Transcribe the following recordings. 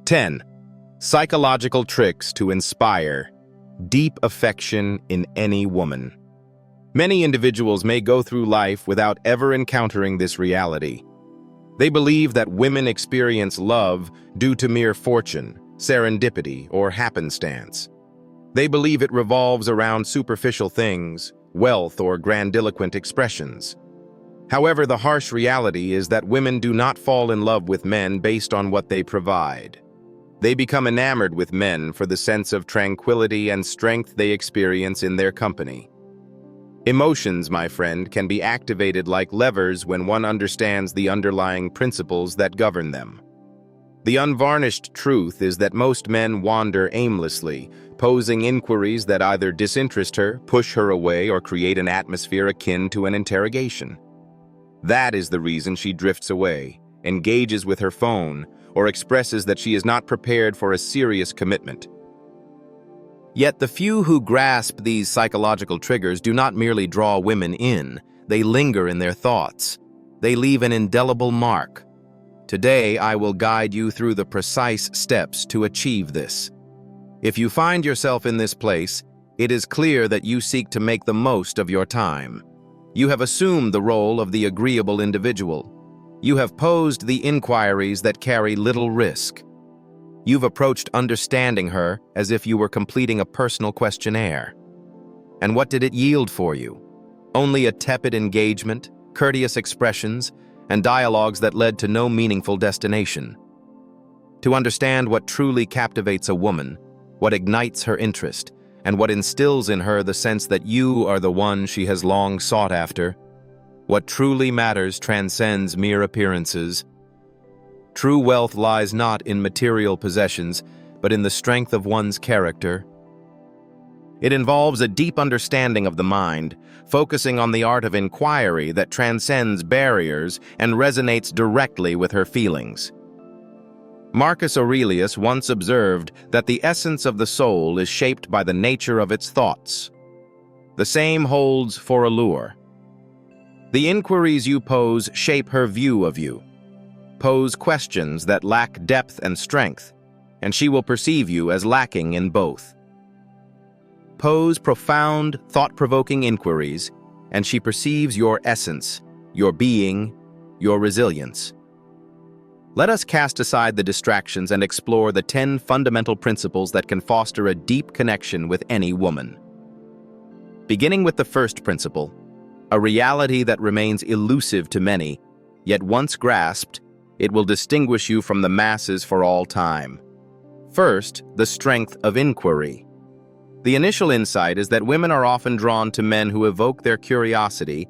10. Psychological tricks to inspire deep affection in any woman. Many individuals may go through life without ever encountering this reality. They believe that women experience love due to mere fortune, serendipity, or happenstance. They believe it revolves around superficial things, wealth, or grandiloquent expressions. However, the harsh reality is that women do not fall in love with men based on what they provide. They become enamored with men for the sense of tranquility and strength they experience in their company. Emotions, my friend, can be activated like levers when one understands the underlying principles that govern them. The unvarnished truth is that most men wander aimlessly, posing inquiries that either disinterest her, push her away, or create an atmosphere akin to an interrogation. That is the reason she drifts away, engages with her phone, or expresses that she is not prepared for a serious commitment. Yet the few who grasp these psychological triggers do not merely draw women in, they linger in their thoughts. They leave an indelible mark. Today, I will guide you through the precise steps to achieve this. If you find yourself in this place, it is clear that you seek to make the most of your time. You have assumed the role of the agreeable individual. You have posed the inquiries that carry little risk. You've approached understanding her as if you were completing a personal questionnaire. And what did it yield for you? Only a tepid engagement, courteous expressions, and dialogues that led to no meaningful destination. To understand what truly captivates a woman, what ignites her interest, and what instills in her the sense that you are the one she has long sought after, what truly matters transcends mere appearances. True wealth lies not in material possessions, but in the strength of one's character. It involves a deep understanding of the mind, focusing on the art of inquiry that transcends barriers and resonates directly with her feelings. Marcus Aurelius once observed that the essence of the soul is shaped by the nature of its thoughts. The same holds for allure. The inquiries you pose shape her view of you. Pose questions that lack depth and strength, and she will perceive you as lacking in both. Pose profound, thought-provoking inquiries, and she perceives your essence, your being, your resilience. Let us cast aside the distractions and explore the 10 fundamental principles that can foster a deep connection with any woman. Beginning with the first principle, a reality that remains elusive to many, yet once grasped, it will distinguish you from the masses for all time. First, the strength of inquiry. The initial insight is that women are often drawn to men who evoke their curiosity,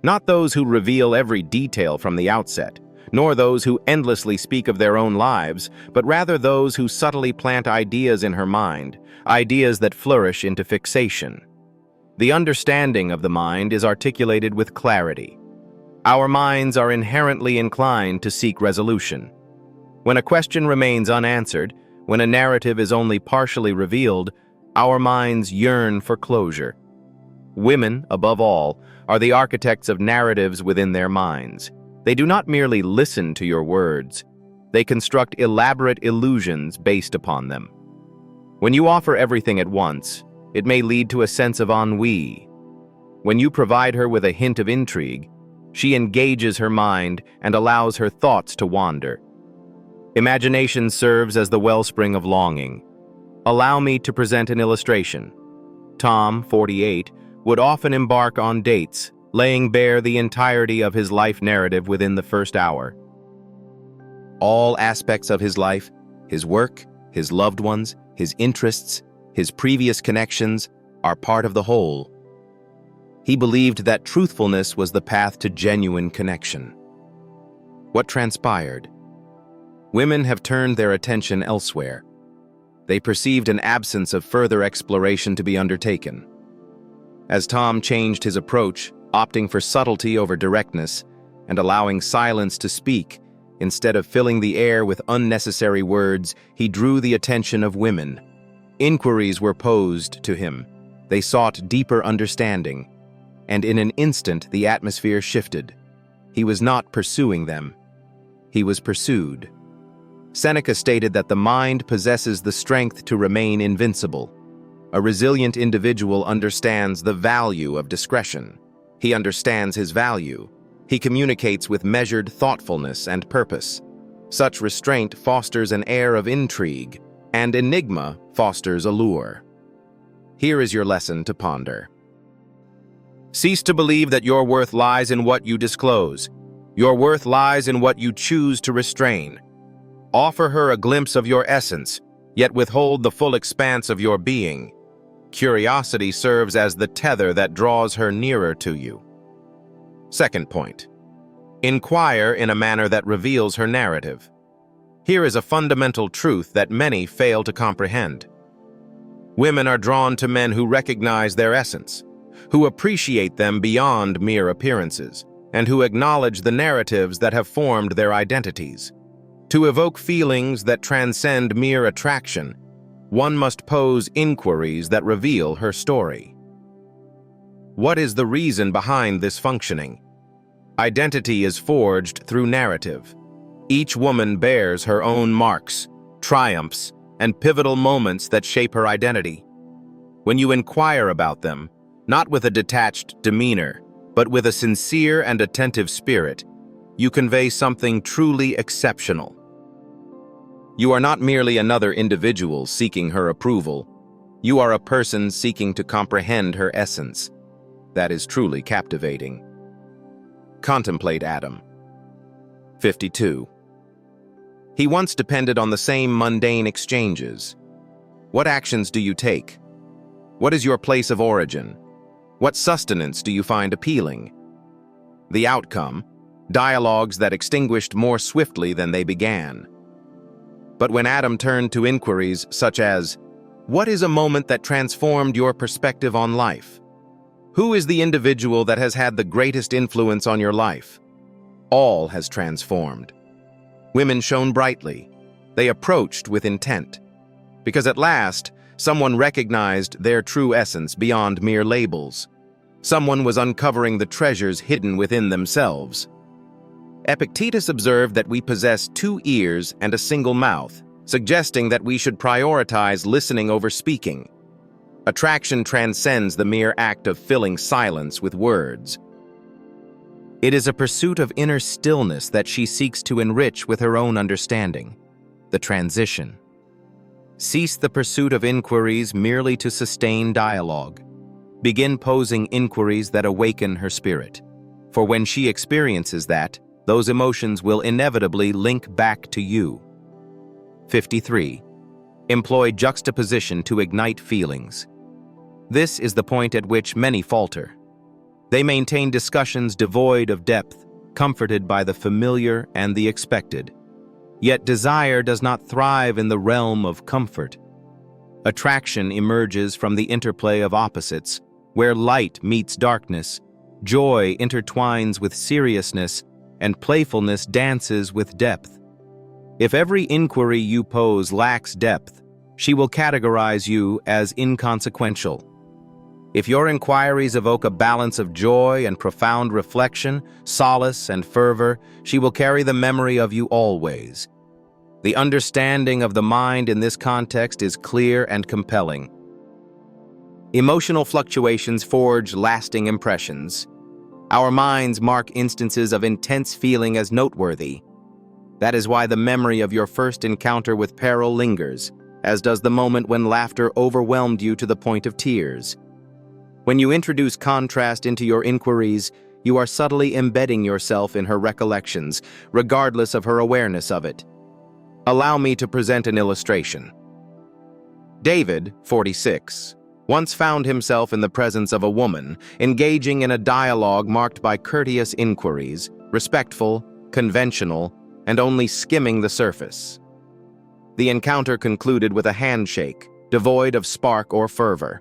not those who reveal every detail from the outset, nor those who endlessly speak of their own lives, but rather those who subtly plant ideas in her mind, ideas that flourish into fixation. The understanding of the mind is articulated with clarity. Our minds are inherently inclined to seek resolution. When a question remains unanswered, when a narrative is only partially revealed, our minds yearn for closure. Women, above all, are the architects of narratives within their minds. They do not merely listen to your words. They construct elaborate illusions based upon them. When you offer everything at once, it may lead to a sense of ennui. When you provide her with a hint of intrigue, she engages her mind and allows her thoughts to wander. Imagination serves as the wellspring of longing. Allow me to present an illustration. Tom, 48, would often embark on dates, laying bare the entirety of his life narrative within the first hour. All aspects of his life, his work, his loved ones, his interests, his previous connections, are part of the whole. He believed that truthfulness was the path to genuine connection. What transpired? Women have turned their attention elsewhere. They perceived an absence of further exploration to be undertaken. As Tom changed his approach, opting for subtlety over directness, and allowing silence to speak, instead of filling the air with unnecessary words, he drew the attention of women. Inquiries were posed to him. They sought deeper understanding. And in an instant, the atmosphere shifted. He was not pursuing them. He was pursued. Seneca stated that the mind possesses the strength to remain invincible. A resilient individual understands the value of discretion. He understands his value. He communicates with measured thoughtfulness and purpose. Such restraint fosters an air of intrigue, and enigma fosters allure. Here is your lesson to ponder. Cease to believe that your worth lies in what you disclose. Your worth lies in what you choose to restrain. Offer her a glimpse of your essence, yet withhold the full expanse of your being. Curiosity serves as the tether that draws her nearer to you. Second point. Inquire in a manner that reveals her narrative. Here is a fundamental truth that many fail to comprehend. Women are drawn to men who recognize their essence, who appreciate them beyond mere appearances, and who acknowledge the narratives that have formed their identities. To evoke feelings that transcend mere attraction, one must pose inquiries that reveal her story. What is the reason behind this functioning? Identity is forged through narrative. Each woman bears her own marks, triumphs, and pivotal moments that shape her identity. When you inquire about them, not with a detached demeanor, but with a sincere and attentive spirit, you convey something truly exceptional. You are not merely another individual seeking her approval. You are a person seeking to comprehend her essence. That is truly captivating. Contemplate Adam. 52. He once depended on the same mundane exchanges. What actions do you take? What is your place of origin? What sustenance do you find appealing? The outcome, dialogues that extinguished more swiftly than they began. But when Adam turned to inquiries such as, what is a moment that transformed your perspective on life? Who is the individual that has had the greatest influence on your life? All has transformed. Women shone brightly. They approached with intent. Because at last, someone recognized their true essence beyond mere labels. Someone was uncovering the treasures hidden within themselves. Epictetus observed that we possess 2 ears and a single mouth, suggesting that we should prioritize listening over speaking. Attraction transcends the mere act of filling silence with words. It is a pursuit of inner stillness that she seeks to enrich with her own understanding. The transition. Cease the pursuit of inquiries merely to sustain dialogue. Begin posing inquiries that awaken her spirit. For when she experiences that, those emotions will inevitably link back to you. 53. Employ juxtaposition to ignite feelings. This is the point at which many falter. They maintain discussions devoid of depth, comforted by the familiar and the expected. Yet desire does not thrive in the realm of comfort. Attraction emerges from the interplay of opposites, where light meets darkness, joy intertwines with seriousness, and playfulness dances with depth. If every inquiry you pose lacks depth, she will categorize you as inconsequential. If your inquiries evoke a balance of joy and profound reflection, solace and fervor, she will carry the memory of you always. The understanding of the mind in this context is clear and compelling. Emotional fluctuations forge lasting impressions. Our minds mark instances of intense feeling as noteworthy. That is why the memory of your first encounter with peril lingers, as does the moment when laughter overwhelmed you to the point of tears. When you introduce contrast into your inquiries, you are subtly embedding yourself in her recollections, regardless of her awareness of it. Allow me to present an illustration. David, 46, once found himself in the presence of a woman, engaging in a dialogue marked by courteous inquiries, respectful, conventional, and only skimming the surface. The encounter concluded with a handshake, devoid of spark or fervor.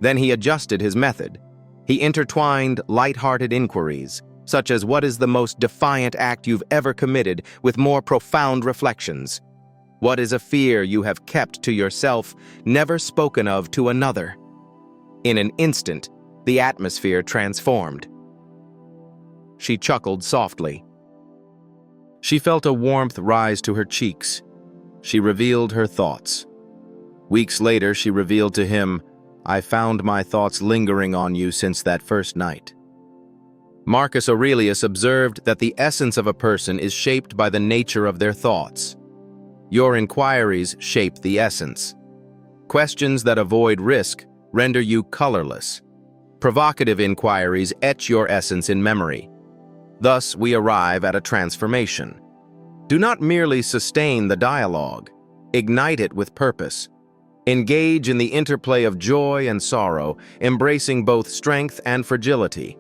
Then he adjusted his method. He intertwined light-hearted inquiries, such as what is the most defiant act you've ever committed, with more profound reflections. What is a fear you have kept to yourself, never spoken of to another? In an instant, the atmosphere transformed. She chuckled softly. She felt a warmth rise to her cheeks, She revealed her thoughts. Weeks later, she revealed to him, "I found my thoughts lingering on you since that first night." Marcus Aurelius observed that the essence of a person is shaped by the nature of their thoughts. Your inquiries shape the essence. Questions that avoid risk render you colorless. Provocative inquiries etch your essence in memory. Thus, we arrive at a transformation. Do not merely sustain the dialogue. Ignite it with purpose. Engage in the interplay of joy and sorrow, embracing both strength and fragility.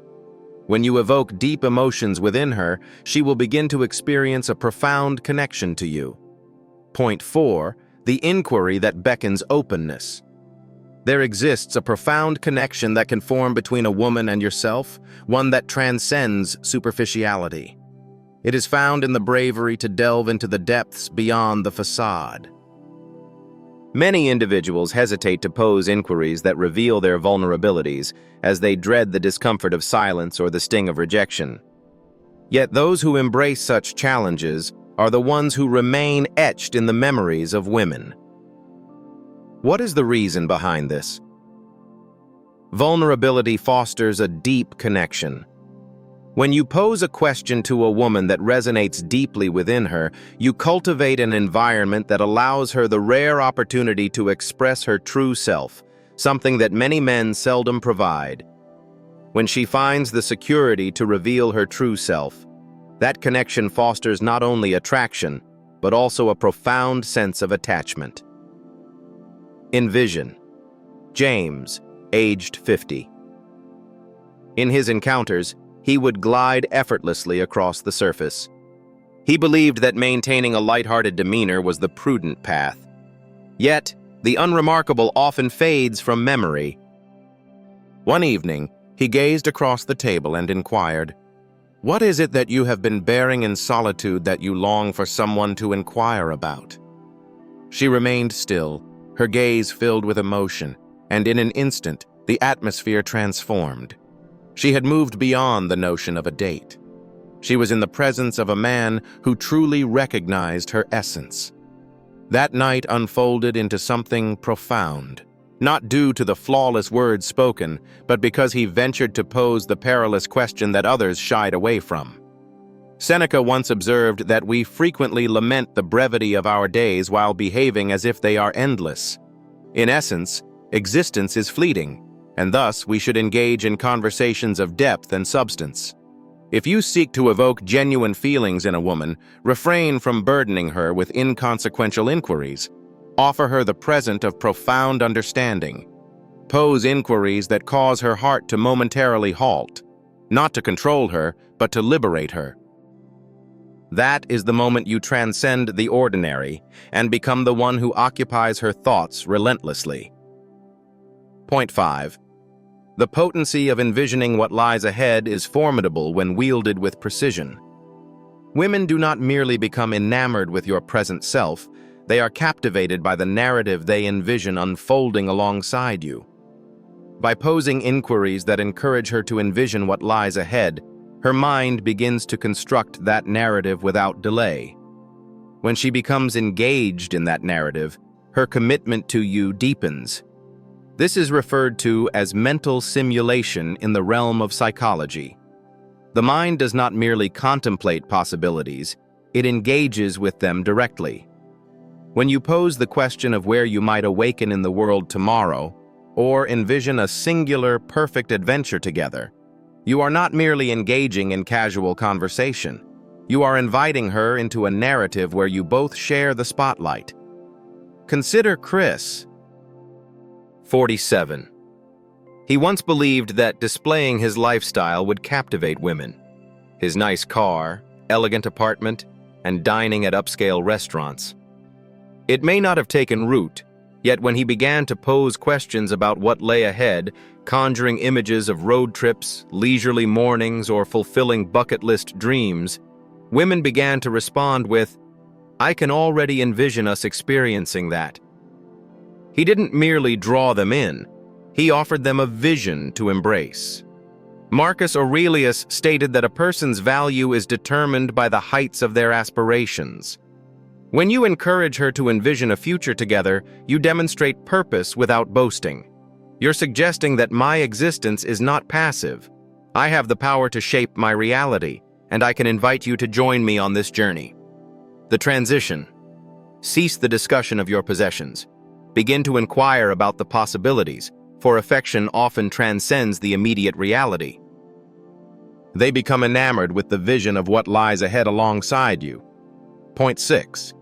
When you evoke deep emotions within her, she will begin to experience a profound connection to you. Point 4. The inquiry that beckons openness. There exists a profound connection that can form between a woman and yourself, one that transcends superficiality. It is found in the bravery to delve into the depths beyond the facade. Many individuals hesitate to pose inquiries that reveal their vulnerabilities, as they dread the discomfort of silence or the sting of rejection. Yet those who embrace such challenges are the ones who remain etched in the memories of women. What is the reason behind this? Vulnerability fosters a deep connection. When you pose a question to a woman that resonates deeply within her, you cultivate an environment that allows her the rare opportunity to express her true self, something that many men seldom provide. When she finds the security to reveal her true self, that connection fosters not only attraction, but also a profound sense of attachment. Envision. James, aged 50. In his encounters, he would glide effortlessly across the surface. He believed that maintaining a lighthearted demeanor was the prudent path. Yet, the unremarkable often fades from memory. One evening, he gazed across the table and inquired, "What is it that you have been bearing in solitude that you long for someone to inquire about?" She remained still, her gaze filled with emotion, and in an instant, the atmosphere transformed. She had moved beyond the notion of a date. She was in the presence of a man who truly recognized her essence. That night unfolded into something profound, not due to the flawless words spoken, but because he ventured to pose the perilous question that others shied away from. Seneca once observed that we frequently lament the brevity of our days while behaving as if they are endless. In essence, existence is fleeting, and thus we should engage in conversations of depth and substance. If you seek to evoke genuine feelings in a woman, refrain from burdening her with inconsequential inquiries. Offer her the present of profound understanding. Pose inquiries that cause her heart to momentarily halt, not to control her, but to liberate her. That is the moment you transcend the ordinary and become the one who occupies her thoughts relentlessly. Point 5. The potency of envisioning what lies ahead is formidable when wielded with precision. Women do not merely become enamored with your present self, they are captivated by the narrative they envision unfolding alongside you. By posing inquiries that encourage her to envision what lies ahead, her mind begins to construct that narrative without delay. When she becomes engaged in that narrative, her commitment to you deepens. This is referred to as mental simulation in the realm of psychology. The mind does not merely contemplate possibilities, it engages with them directly. When you pose the question of where you might awaken in the world tomorrow, or envision a singular, perfect adventure together, you are not merely engaging in casual conversation. You are inviting her into a narrative where you both share the spotlight. Consider Chris, 47. He once believed that displaying his lifestyle would captivate women. His nice car, elegant apartment, and dining at upscale restaurants. It may not have taken root, yet when he began to pose questions about what lay ahead, conjuring images of road trips, leisurely mornings, or fulfilling bucket list dreams, women began to respond with, "I can already envision us experiencing that." He didn't merely draw them in, he offered them a vision to embrace. Marcus Aurelius stated that a person's value is determined by the heights of their aspirations. When you encourage her to envision a future together, you demonstrate purpose without boasting. You're suggesting that my existence is not passive. I have the power to shape my reality, and I can invite you to join me on this journey. The transition. Cease the discussion of your possessions. Begin to inquire about the possibilities, for affection often transcends the immediate reality. They become enamored with the vision of what lies ahead alongside you. Point 6.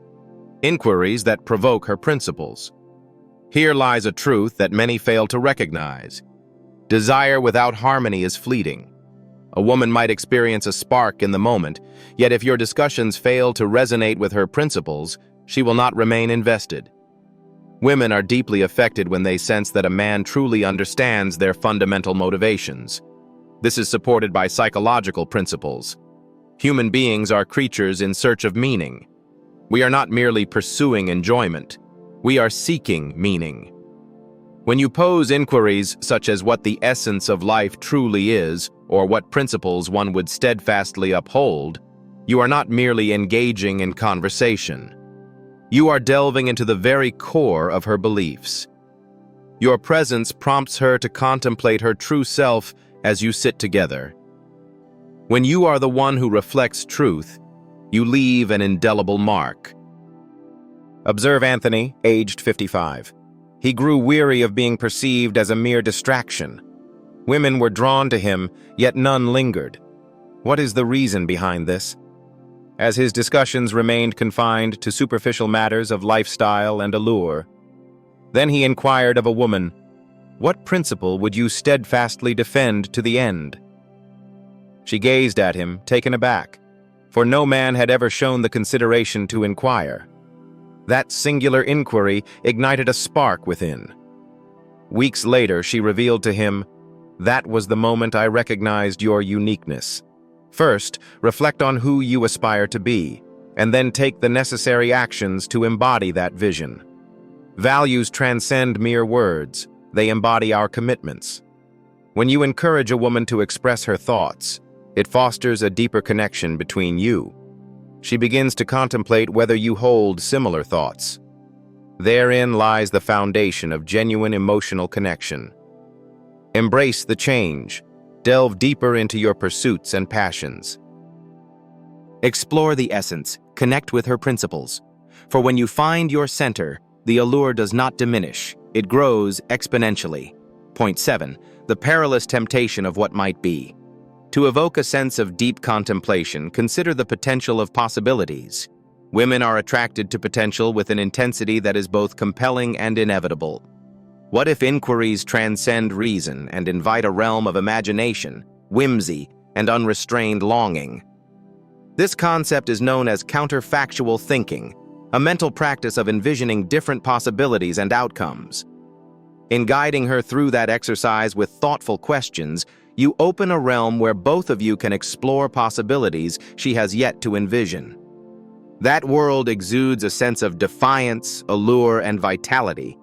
Inquiries that provoke her principles. Here lies a truth that many fail to recognize. Desire without harmony is fleeting. A woman might experience a spark in the moment, yet if your discussions fail to resonate with her principles, she will not remain invested. Women are deeply affected when they sense that a man truly understands their fundamental motivations. This is supported by psychological principles. Human beings are creatures in search of meaning. We are not merely pursuing enjoyment. We are seeking meaning. When you pose inquiries such as what the essence of life truly is, or what principles one would steadfastly uphold, you are not merely engaging in conversation. You are delving into the very core of her beliefs. Your presence prompts her to contemplate her true self as you sit together. When you are the one who reflects truth, you leave an indelible mark. Observe Anthony, aged 55. He grew weary of being perceived as a mere distraction. Women were drawn to him, yet none lingered. What is the reason behind this? As his discussions remained confined to superficial matters of lifestyle and allure. Then he inquired of a woman, "What principle would you steadfastly defend to the end?" She gazed at him, taken aback, for no man had ever shown the consideration to inquire. That singular inquiry ignited a spark within. Weeks later, she revealed to him, "That was the moment I recognized your uniqueness. First, reflect on who you aspire to be, and then take the necessary actions to embody that vision. Values transcend mere words. They embody our commitments. When you encourage a woman to express her thoughts, it fosters a deeper connection between you. She begins to contemplate whether you hold similar thoughts. Therein lies the foundation of genuine emotional connection. Embrace the change. Delve deeper into your pursuits and passions. Explore the essence. Connect with her principles. For when you find your center, the allure does not diminish. It grows exponentially. Point 7. The perilous temptation of what might be. To evoke a sense of deep contemplation, consider the potential of possibilities. Women are attracted to potential with an intensity that is both compelling and inevitable. What if inquiries transcend reason and invite a realm of imagination, whimsy, and unrestrained longing? This concept is known as counterfactual thinking, a mental practice of envisioning different possibilities and outcomes. In guiding her through that exercise with thoughtful questions, you open a realm where both of you can explore possibilities she has yet to envision. That world exudes a sense of defiance, allure, and vitality.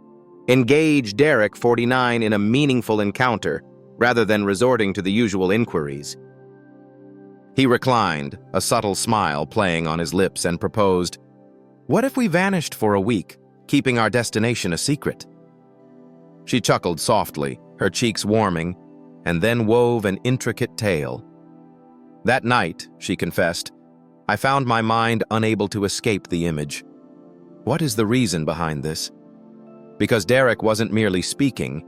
Engage Derek, 49, in a meaningful encounter, rather than resorting to the usual inquiries. He reclined, a subtle smile playing on his lips, and proposed, "What if we vanished for a week, keeping our destination a secret?" She chuckled softly, her cheeks warming, and then wove an intricate tale. That night, she confessed, I found my mind unable to escape the image. What is the reason behind this? Because Derek wasn't merely speaking,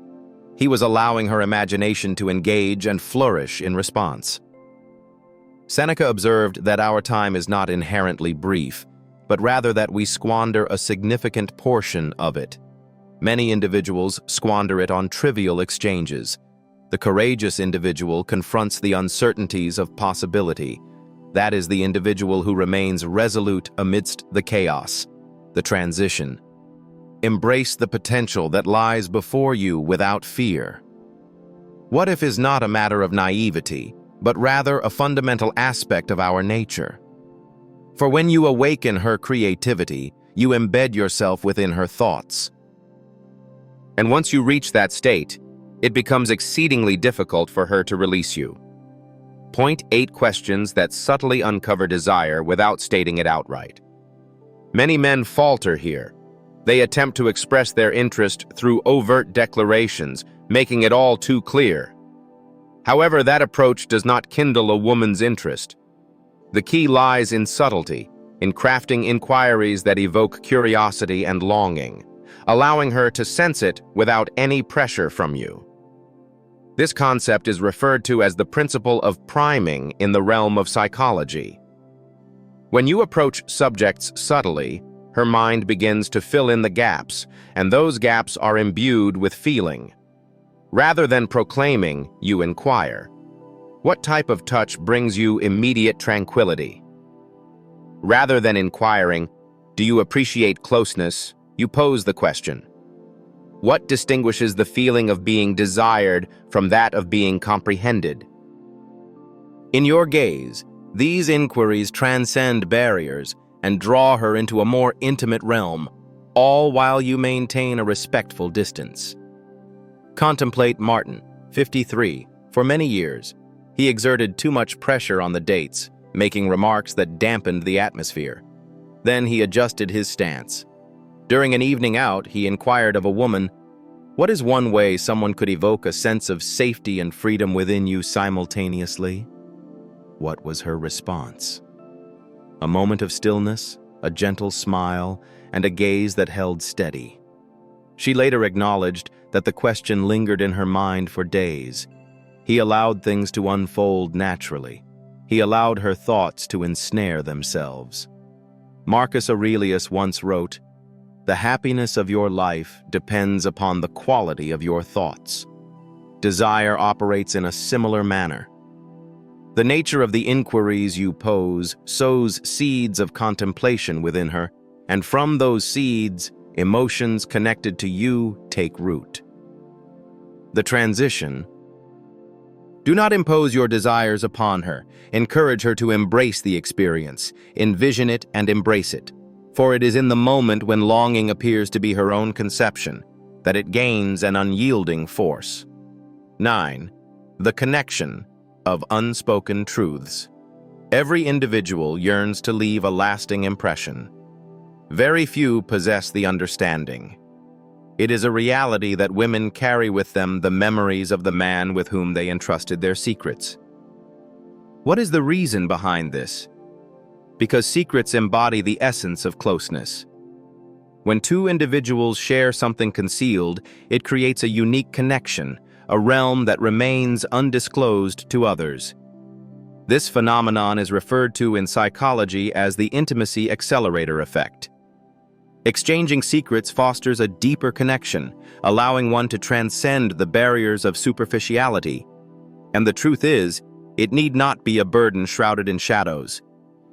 he was allowing her imagination to engage and flourish in response. Seneca observed that our time is not inherently brief, but rather that we squander a significant portion of it. Many individuals squander it on trivial exchanges. The courageous individual confronts the uncertainties of possibility. That is the individual who remains resolute amidst the chaos, the transition. Embrace the potential that lies before you without fear. What if is not a matter of naivety, but rather a fundamental aspect of our nature? For when you awaken her creativity, you embed yourself within her thoughts. And once you reach that state, it becomes exceedingly difficult for her to release you. Point 8 questions that subtly uncover desire without stating it outright. Many men falter here. They attempt to express their interest through overt declarations, making it all too clear. However, that approach does not kindle a woman's interest. The key lies in subtlety, in crafting inquiries that evoke curiosity and longing, allowing her to sense it without any pressure from you. This concept is referred to as the principle of priming in the realm of psychology. When you approach subjects subtly, her mind begins to fill in the gaps, and those gaps are imbued with feeling. Rather than proclaiming, you inquire. What type of touch brings you immediate tranquility? Rather than inquiring, do you appreciate closeness, you pose the question. What distinguishes the feeling of being desired from that of being comprehended? In your gaze, these inquiries transcend barriers and draw her into a more intimate realm, all while you maintain a respectful distance. Contemplate Martin, 53. For many years, he exerted too much pressure on the dates, making remarks that dampened the atmosphere. Then he adjusted his stance. During an evening out, he inquired of a woman, "What is one way someone could evoke a sense of safety and freedom within you simultaneously?" What was her response? A moment of stillness, a gentle smile, and a gaze that held steady. She later acknowledged that the question lingered in her mind for days. He allowed things to unfold naturally. He allowed her thoughts to ensnare themselves. Marcus Aurelius once wrote, "The happiness of your life depends upon the quality of your thoughts." Desire operates in a similar manner. The nature of the inquiries you pose sows seeds of contemplation within her, and from those seeds, emotions connected to you take root. The transition. Do not impose your desires upon her. Encourage her to embrace the experience, envision it and embrace it. For it is in the moment when longing appears to be her own conception that it gains an unyielding force. 9. The connection of unspoken truths. Every individual yearns to leave a lasting impression. Very few possess the understanding. It is a reality that women carry with them the memories of the man with whom they entrusted their secrets. What is the reason behind this? Because secrets embody the essence of closeness. When two individuals share something concealed, it creates a unique connection, a realm that remains undisclosed to others. This phenomenon is referred to in psychology as the intimacy accelerator effect. Exchanging secrets fosters a deeper connection, allowing one to transcend the barriers of superficiality. And the truth is, it need not be a burden shrouded in shadows.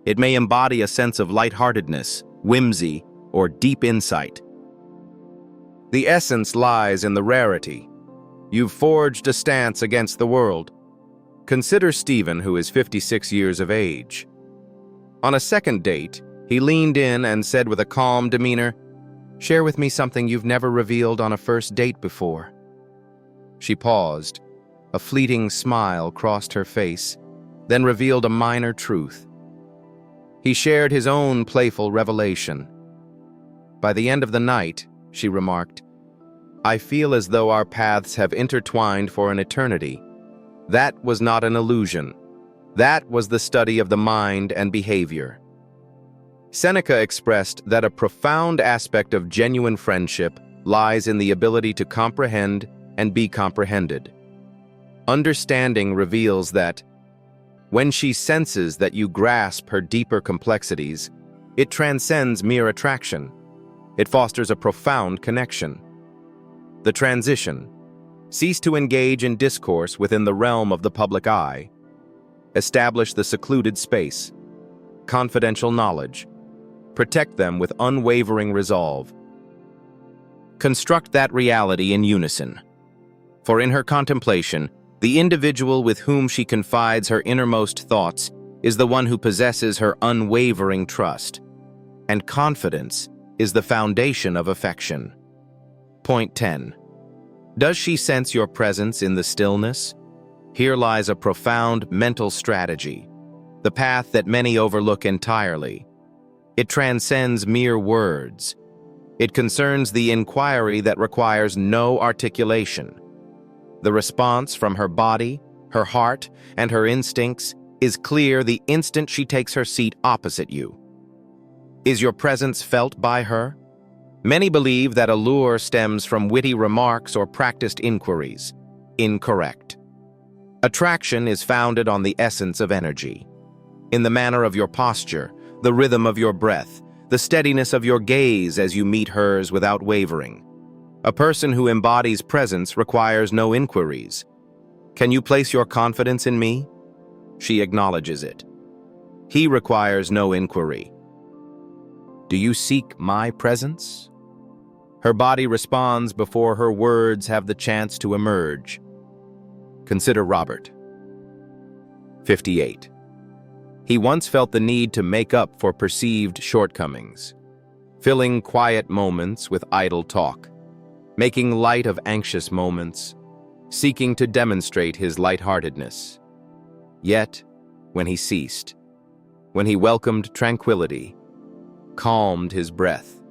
It may embody a sense of lightheartedness, whimsy, or deep insight. The essence lies in the rarity. You've forged a stance against the world. Consider Stephen, who is 56 years of age. On a second date, he leaned in and said with a calm demeanor, "Share with me something you've never revealed on a first date before." She paused. A fleeting smile crossed her face, then revealed a minor truth. He shared his own playful revelation. "By the end of the night," she remarked, "I feel as though our paths have intertwined for an eternity." That was not an illusion. That was the study of the mind and behavior. Seneca expressed that a profound aspect of genuine friendship lies in the ability to comprehend and be comprehended. Understanding reveals that, when she senses that you grasp her deeper complexities, it transcends mere attraction. It fosters a profound connection. The transition. Cease to engage in discourse within the realm of the public eye. Establish the secluded space. Confidential knowledge. Protect them with unwavering resolve. Construct that reality in unison. For in her contemplation, the individual with whom she confides her innermost thoughts is the one who possesses her unwavering trust. And confidence is the foundation of affection. Point 10. Does she sense your presence in the stillness? Here lies a profound mental strategy, the path that many overlook entirely. It transcends mere words. It concerns the inquiry that requires no articulation. The response from her body, her heart, and her instincts is clear the instant she takes her seat opposite you. Is your presence felt by her? Many believe that allure stems from witty remarks or practiced inquiries. Incorrect. Attraction is founded on the essence of energy. In the manner of your posture, the rhythm of your breath, the steadiness of your gaze as you meet hers without wavering. A person who embodies presence requires no inquiries. Can you place your confidence in me? She acknowledges it. He requires no inquiry. Do you seek my presence? Her body responds before her words have the chance to emerge. Consider Robert. 58. He once felt the need to make up for perceived shortcomings, filling quiet moments with idle talk, making light of anxious moments, seeking to demonstrate his lightheartedness. Yet, when he ceased, when he welcomed tranquility, calmed his breath,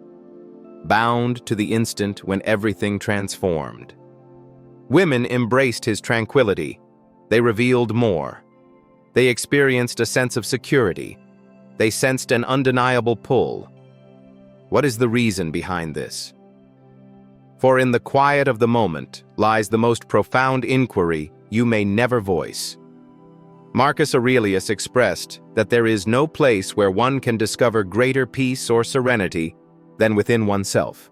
bound to the instant when everything transformed. Women embraced his tranquility. They revealed more. They experienced a sense of security. They sensed an undeniable pull. What is the reason behind this? For in the quiet of the moment lies the most profound inquiry you may never voice. Marcus Aurelius expressed that there is no place where one can discover greater peace or serenity than within oneself.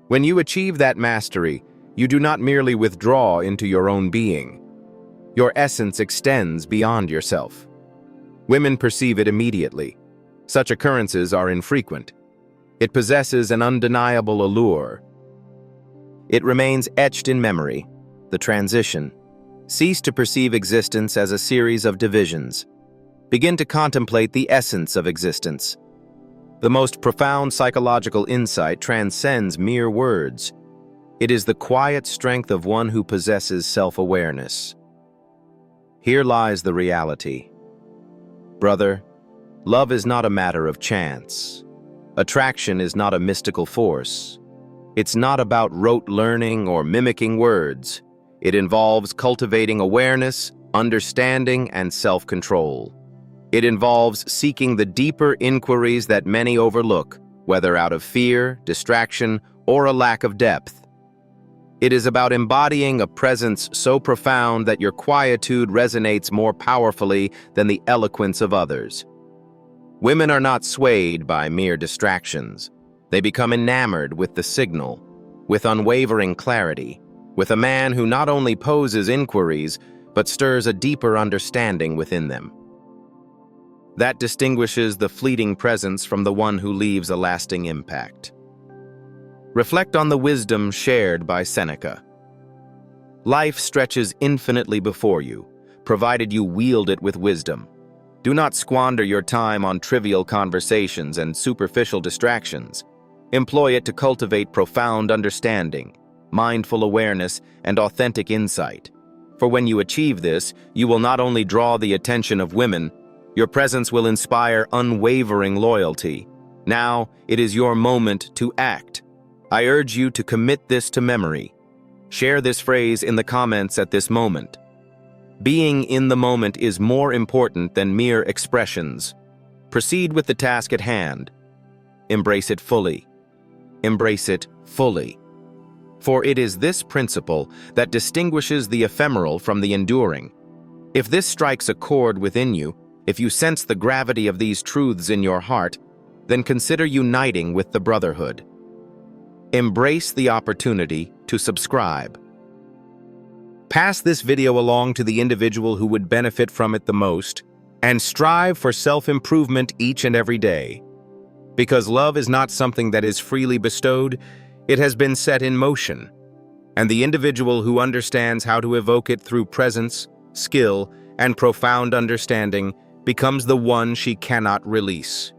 When you achieve that mastery, you do not merely withdraw into your own being. Your essence extends beyond yourself. Women perceive it immediately. Such occurrences are infrequent. It possesses an undeniable allure. It remains etched in memory, the transition. Cease to perceive existence as a series of divisions. Begin to contemplate the essence of existence. The most profound psychological insight transcends mere words. It is the quiet strength of one who possesses self-awareness. Here lies the reality. Brother, love is not a matter of chance. Attraction is not a mystical force. It's not about rote learning or mimicking words. It involves cultivating awareness, understanding, and self-control. It involves seeking the deeper inquiries that many overlook, whether out of fear, distraction, or a lack of depth. It is about embodying a presence so profound that your quietude resonates more powerfully than the eloquence of others. Women are not swayed by mere distractions. They become enamored with the signal, with unwavering clarity, with a man who not only poses inquiries, but stirs a deeper understanding within them. That distinguishes the fleeting presence from the one who leaves a lasting impact. Reflect on the wisdom shared by Seneca. Life stretches infinitely before you, provided you wield it with wisdom. Do not squander your time on trivial conversations and superficial distractions. Employ it to cultivate profound understanding, mindful awareness, and authentic insight. For when you achieve this, you will not only draw the attention of women, your presence will inspire unwavering loyalty. Now, it is your moment to act. I urge you to commit this to memory. Share this phrase in the comments at this moment. Being in the moment is more important than mere expressions. Proceed with the task at hand. Embrace it fully. Embrace it fully. For it is this principle that distinguishes the ephemeral from the enduring. If this strikes a chord within you, if you sense the gravity of these truths in your heart, then consider uniting with the brotherhood. Embrace the opportunity to subscribe. Pass this video along to the individual who would benefit from it the most, and strive for self-improvement each and every day. Because love is not something that is freely bestowed, it has been set in motion. And the individual who understands how to evoke it through presence, skill, and profound understanding becomes the one she cannot release.